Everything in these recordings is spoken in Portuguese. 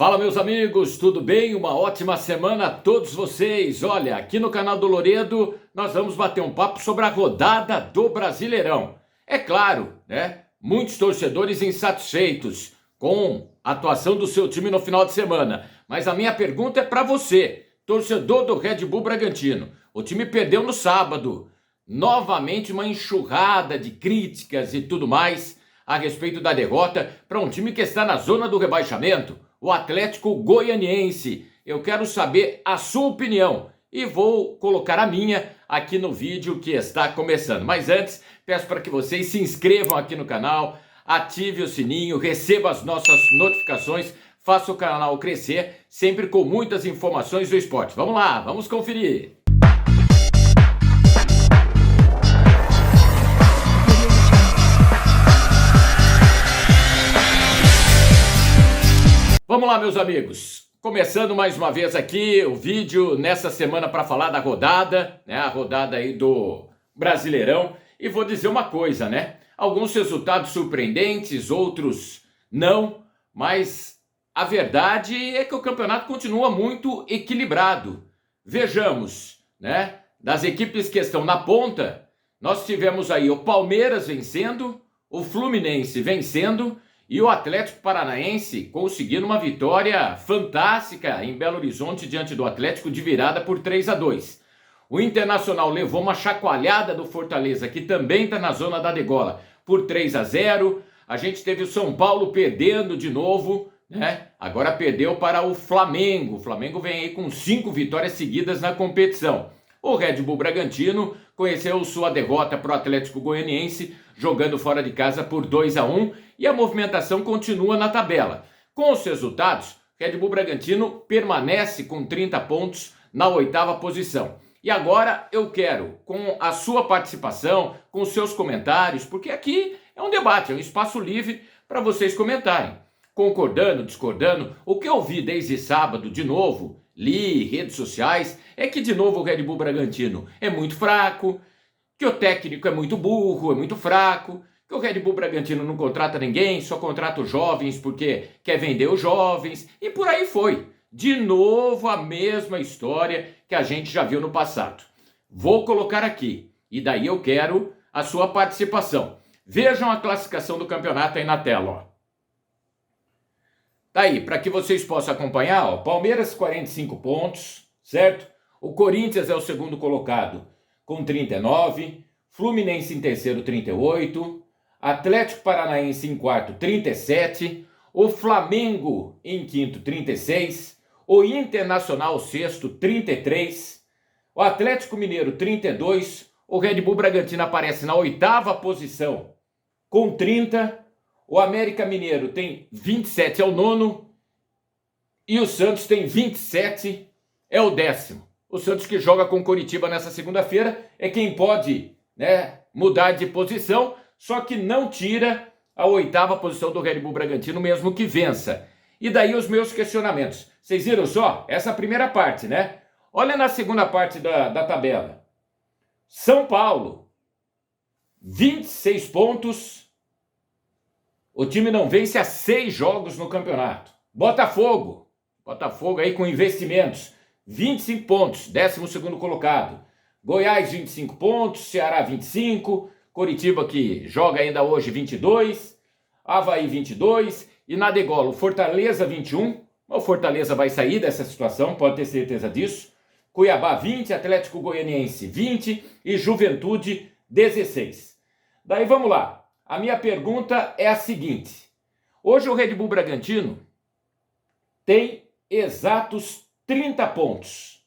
Fala, meus amigos, tudo bem? Uma ótima semana a todos vocês. Olha, aqui no canal do Loredo nós vamos bater um papo sobre a rodada do Brasileirão. É claro, né? Muitos torcedores insatisfeitos com a atuação do seu time no final de semana. Mas a minha pergunta é para você, torcedor do Red Bull Bragantino. O time perdeu no sábado. Novamente uma enxurrada de críticas e tudo mais a respeito da derrota para um time que está na zona do rebaixamento, o Atlético Goianiense. Eu quero saber a sua opinião e vou colocar a minha aqui no vídeo que está começando. Mas antes, peço para que vocês se inscrevam aqui no canal, ative o sininho, receba as nossas notificações, faça o canal crescer, sempre com muitas informações do esporte. Vamos lá, vamos conferir. Vamos lá, meus amigos, começando mais uma vez aqui o vídeo nessa semana para falar da rodada, né? A rodada aí do Brasileirão. E vou dizer uma coisa, né? Alguns resultados surpreendentes, outros não, mas a verdade é que o campeonato continua muito equilibrado. Vejamos, né? Das equipes que estão na ponta, nós tivemos aí o Palmeiras vencendo, o Fluminense vencendo, e o Atlético Paranaense conseguindo uma vitória fantástica em Belo Horizonte diante do Atlético de virada por 3-2. O Internacional levou uma chacoalhada do Fortaleza, que também está na zona da degola, por 3-0. A gente teve o São Paulo perdendo de novo, né? Agora perdeu para o Flamengo. O Flamengo vem aí com 5 vitórias seguidas na competição. O Red Bull Bragantino conheceu sua derrota para o Atlético Goianiense, jogando fora de casa por 2-1, e a movimentação continua na tabela. Com os resultados, Red Bull Bragantino permanece com 30 pontos na 8ª posição. E agora eu quero, com a sua participação, com os seus comentários, porque aqui é um debate, é um espaço livre para vocês comentarem. Concordando, discordando, o que eu vi desde sábado de novo, li redes sociais, é que de novo o Red Bull Bragantino é muito fraco, que o técnico é muito burro, é muito fraco, que o Red Bull Bragantino não contrata ninguém, só contrata os jovens porque quer vender os jovens, e por aí foi. De novo a mesma história que a gente já viu no passado. Vou colocar aqui, e daí eu quero a sua participação. Vejam a classificação do campeonato aí na tela, ó. Tá aí, para que vocês possam acompanhar, ó, Palmeiras 45 pontos, certo? O Corinthians é o segundo colocado com 39, Fluminense em terceiro 38, Atlético Paranaense em quarto 37, o Flamengo em quinto 36, o Internacional sexto 33, o Atlético Mineiro 32, o Red Bull Bragantino aparece na 8ª posição com 30, o América Mineiro tem 27, é o 9º, e o Santos tem 27, é o 10º. O Santos, que joga com o Coritiba nessa segunda-feira, é quem pode, né, mudar de posição, só que não tira a 8ª posição do Red Bull Bragantino, mesmo que vença. E daí os meus questionamentos. Vocês viram só? Essa primeira parte, né? Olha na segunda parte da tabela. São Paulo, 26 pontos. O time não vence há 6 jogos no campeonato. Botafogo aí com investimentos, 25 pontos, 12º colocado. Goiás, 25 pontos, Ceará, 25, Coritiba, que joga ainda hoje, 22, Avaí, 22, e na degola, o Fortaleza, 21, o Fortaleza vai sair dessa situação, pode ter certeza disso. Cuiabá, 20, Atlético Goianiense, 20 e Juventude, 16. Daí vamos lá. A minha pergunta é a seguinte. Hoje o Red Bull Bragantino tem exatos 30 pontos.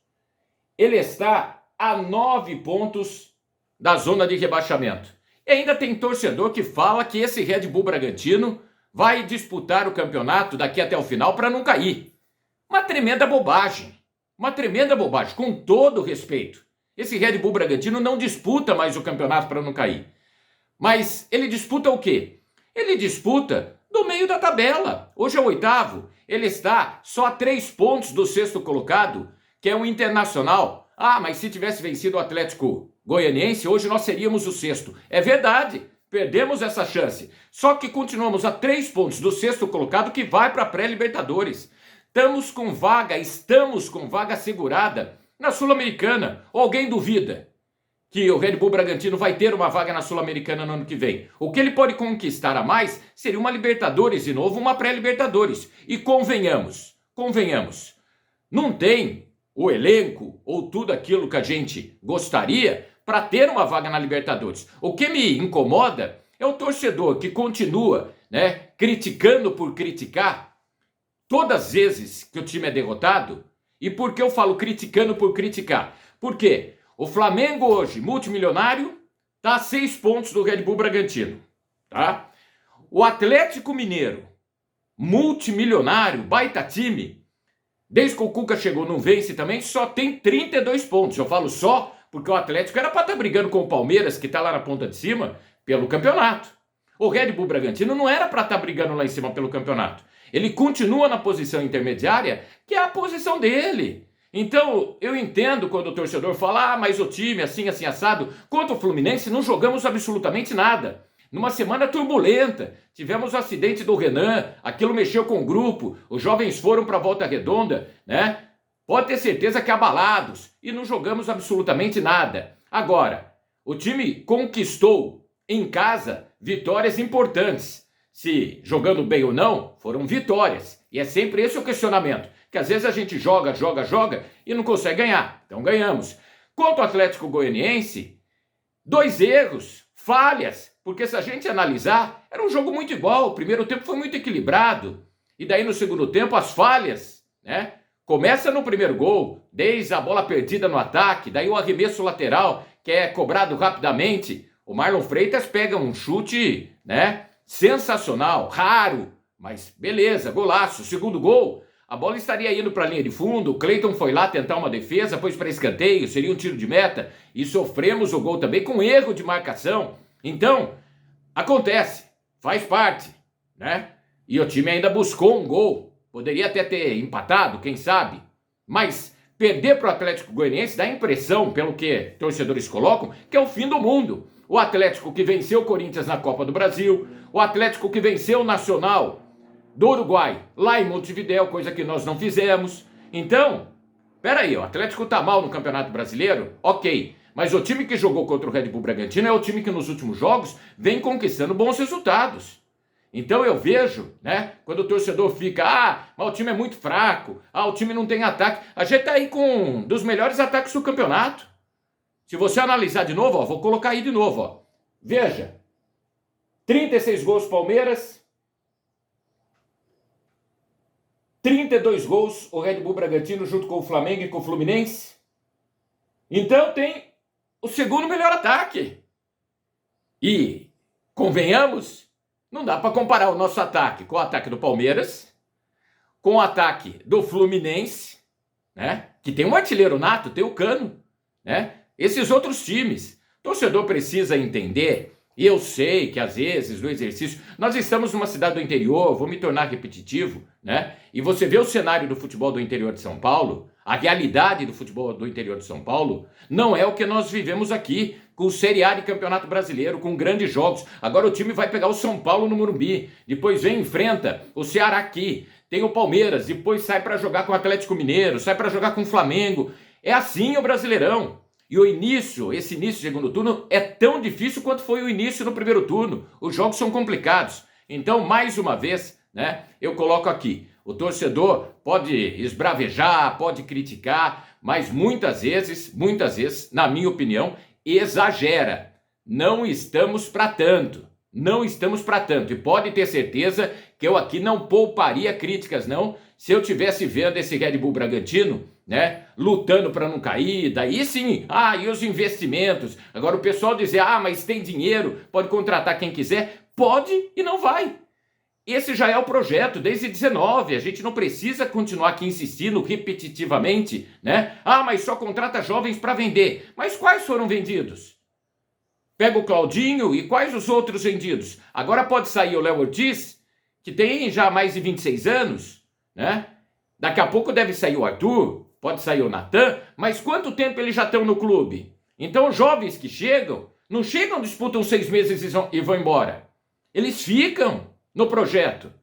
Ele está a 9 pontos da zona de rebaixamento. E ainda tem torcedor que fala que esse Red Bull Bragantino vai disputar o campeonato daqui até o final para não cair. Uma tremenda bobagem, com todo respeito. Esse Red Bull Bragantino não disputa mais o campeonato para não cair. Mas ele disputa o quê? Ele disputa do meio da tabela. Hoje é o 8º. Ele está só a 3 pontos do 6º colocado, que é o Internacional. Ah, mas se tivesse vencido o Atlético Goianiense, hoje nós seríamos o 6º. É verdade, perdemos essa chance. Só que continuamos a 3 pontos do 6º colocado, que vai para a pré-Libertadores. estamos com vaga assegurada na Sul-Americana. Ou alguém duvida que o Red Bull Bragantino vai ter uma vaga na Sul-Americana no ano que vem? O que ele pode conquistar a mais seria uma Libertadores de novo, uma pré-Libertadores. E convenhamos, não tem o elenco ou tudo aquilo que a gente gostaria para ter uma vaga na Libertadores. O que me incomoda é o torcedor que continua, né, criticando por criticar todas as vezes que o time é derrotado. E por que eu falo criticando por criticar? Porque o Flamengo hoje, multimilionário, está a 6 pontos do Red Bull Bragantino. Tá? O Atlético Mineiro, multimilionário, baita time, desde que o Cuca chegou não vence também, só tem 32 pontos. Eu falo só porque o Atlético era para estar brigando com o Palmeiras, que está lá na ponta de cima, pelo campeonato. O Red Bull Bragantino não era para estar brigando lá em cima pelo campeonato. Ele continua na posição intermediária, que é a posição dele. Então, eu entendo quando o torcedor fala, mas o time assim, assim, assado. Contra o Fluminense não jogamos absolutamente nada. Numa semana turbulenta, tivemos o acidente do Renan, aquilo mexeu com o grupo, os jovens foram para a Volta Redonda, né? Pode ter certeza que abalados, e não jogamos absolutamente nada. Agora, o time conquistou em casa vitórias importantes. Se jogando bem ou não, foram vitórias. E é sempre esse o questionamento. Que às vezes a gente joga e não consegue ganhar. Então ganhamos. Quanto ao Atlético Goianiense, 2 erros, falhas. Porque se a gente analisar, era um jogo muito igual. O primeiro tempo foi muito equilibrado. E daí no segundo tempo as falhas, né? Começa no primeiro gol, desde a bola perdida no ataque, daí o arremesso lateral, que é cobrado rapidamente. O Marlon Freitas pega um chute, né? Sensacional, raro, mas beleza, golaço. Segundo gol, a bola estaria indo para a linha de fundo, o Cleiton foi lá tentar uma defesa, pôs para escanteio, seria um tiro de meta, e sofremos o gol também com erro de marcação. Então, acontece, faz parte, né? E o time ainda buscou um gol, poderia até ter empatado, quem sabe, mas perder para o Atlético Goianiense dá a impressão, pelo que torcedores colocam, que é o fim do mundo. O Atlético que venceu o Corinthians na Copa do Brasil, o Atlético que venceu o Nacional do Uruguai lá em Montevidéu, coisa que nós não fizemos. Então, peraí, o Atlético tá mal no Campeonato Brasileiro? Ok, mas o time que jogou contra o Red Bull Bragantino é o time que nos últimos jogos vem conquistando bons resultados. Então eu vejo, né, quando o torcedor fica, mas o time é muito fraco, o time não tem ataque. A gente tá aí com um dos melhores ataques do campeonato. Se você analisar de novo, vou colocar aí de novo, veja, 36 gols Palmeiras, 32 gols o Red Bull Bragantino junto com o Flamengo e com o Fluminense. Então tem o segundo melhor ataque. E, convenhamos, não dá para comparar o nosso ataque com o ataque do Palmeiras, com o ataque do Fluminense, né? Que tem um artilheiro nato, tem o Cano, né? Esses outros times. O torcedor precisa entender, e eu sei que às vezes no exercício, nós estamos numa cidade do interior, vou me tornar repetitivo, né? E você vê o cenário do futebol do interior de São Paulo, a realidade do futebol do interior de São Paulo, não é o que nós vivemos aqui, com o Série A de Campeonato Brasileiro, com grandes jogos. Agora o time vai pegar o São Paulo no Morumbi, depois vem e enfrenta o Ceará aqui, tem o Palmeiras, depois sai para jogar com o Atlético Mineiro, sai para jogar com o Flamengo. É assim o Brasileirão. E esse início do segundo turno é tão difícil quanto foi o início no primeiro turno. Os jogos são complicados. Então, mais uma vez, né, eu coloco aqui, o torcedor pode esbravejar, pode criticar, mas muitas vezes, na minha opinião, exagera. Não estamos para tanto. E pode ter certeza que eu aqui não pouparia críticas, não, se eu tivesse vendo esse Red Bull Bragantino, né, lutando para não cair, daí sim, e os investimentos? Agora o pessoal dizer, mas tem dinheiro, pode contratar quem quiser, pode e não vai. Esse já é o projeto desde 19, a gente não precisa continuar aqui insistindo repetitivamente, né? Mas só contrata jovens para vender. Mas quais foram vendidos? Pega o Claudinho e quais os outros vendidos? Agora pode sair o Léo Ortiz, que tem já mais de 26 anos, né? Daqui a pouco deve sair o Arthur, pode sair o Natan, mas quanto tempo eles já estão no clube? Então os jovens que chegam, não chegam, disputam 6 meses e vão embora. Eles ficam no projeto.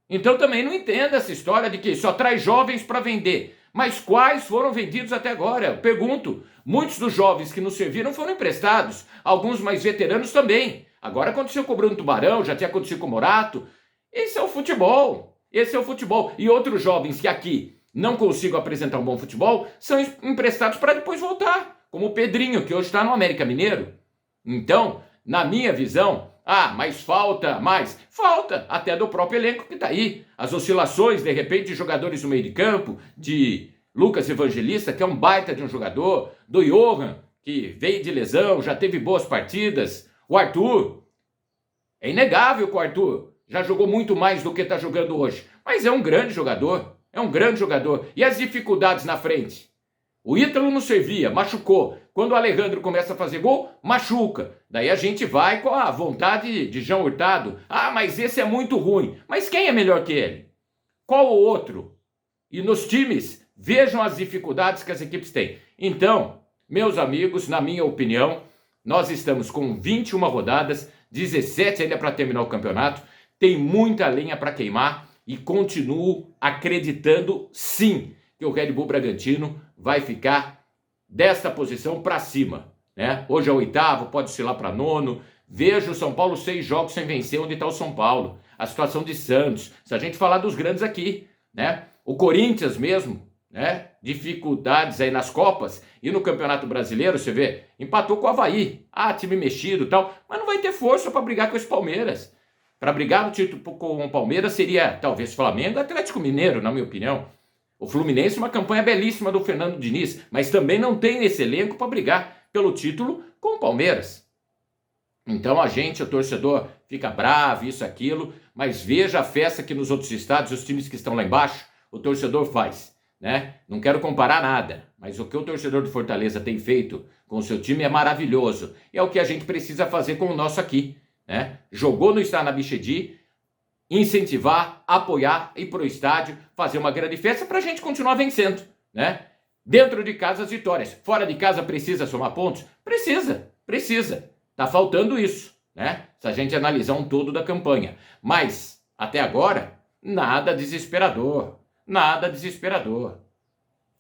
Então também não entendo essa história de que só traz jovens para vender. Mas quais foram vendidos até agora? Eu pergunto. Muitos dos jovens que nos serviram foram emprestados, alguns mais veteranos também. Agora aconteceu com o Bruno Tubarão, já tinha acontecido com o Morato. Esse é o futebol. Esse é o futebol. E outros jovens que aqui não consigam apresentar um bom futebol são emprestados para depois voltar, como o Pedrinho, que hoje está no América Mineiro. Então, na minha visão, mas falta mais. Falta até do próprio elenco que está aí. As oscilações, de repente, de jogadores no meio de campo, de Lucas Evangelista, que é um baita de um jogador, do Johan, que veio de lesão, já teve boas partidas, o Arthur. É inegável que o Arthur já jogou muito mais do que está jogando hoje, mas é um grande jogador, E as dificuldades na frente? O Ítalo não servia, machucou. Quando o Alejandro começa a fazer gol, machuca. Daí a gente vai com a vontade de João Hurtado. Mas esse é muito ruim. Mas quem é melhor que ele? Qual o outro? E nos times, vejam as dificuldades que as equipes têm. Então, meus amigos, na minha opinião, nós estamos com 21 rodadas, 17 ainda para terminar o campeonato. Tem muita lenha para queimar e continuo acreditando, sim, que o Red Bull Bragantino vai ficar desta posição para cima, né? Hoje é o 8º, pode ser lá para 9º. Veja o São Paulo 6 jogos sem vencer, onde está o São Paulo. A situação de Santos, se a gente falar dos grandes aqui, né? O Corinthians mesmo, né? Dificuldades aí nas Copas e no Campeonato Brasileiro, você vê, empatou com o Avaí. Time mexido e tal, mas não vai ter força para brigar com esse Palmeiras. Para brigar no título com o Palmeiras seria talvez Flamengo e Atlético Mineiro, na minha opinião. O Fluminense, uma campanha belíssima do Fernando Diniz, mas também não tem esse elenco para brigar pelo título com o Palmeiras. Então o torcedor, fica bravo, isso, aquilo, mas veja a festa que nos outros estados, os times que estão lá embaixo, o torcedor faz, né? Não quero comparar nada, mas o que o torcedor do Fortaleza tem feito com o seu time é maravilhoso. É o que a gente precisa fazer com o nosso aqui, né? Jogou no Estádio Bichedi, incentivar, apoiar, ir para o estádio, fazer uma grande festa para a gente continuar vencendo, né? Dentro de casa as vitórias, fora de casa precisa somar pontos? Precisa. Tá faltando isso, né? Se a gente analisar um todo da campanha. Mas, até agora, nada desesperador.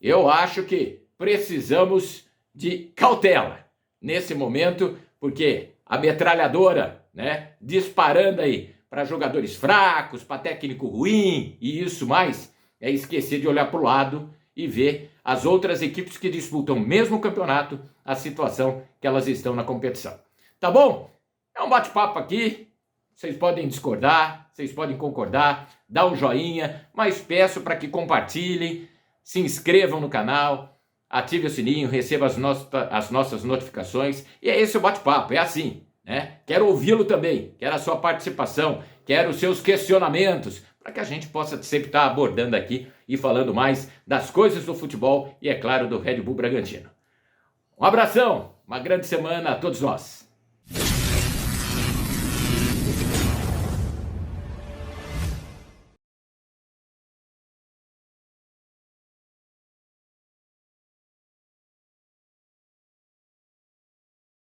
Eu acho que precisamos de cautela nesse momento, porque a metralhadora, né, disparando aí para jogadores fracos, para técnico ruim e isso mais, é esquecer de olhar para o lado e ver as outras equipes que disputam o mesmo campeonato, a situação que elas estão na competição. Tá bom? É um bate-papo aqui, vocês podem discordar, vocês podem concordar, dá um joinha, mas peço para que compartilhem, se inscrevam no canal, ative o sininho, receba as nossas notificações, e é esse o bate-papo, é assim. Né? Quero ouvi-lo também, quero a sua participação, quero os seus questionamentos, para que a gente possa sempre estar abordando aqui e falando mais das coisas do futebol e, é claro, do Red Bull Bragantino. Um abração, uma grande semana a todos nós.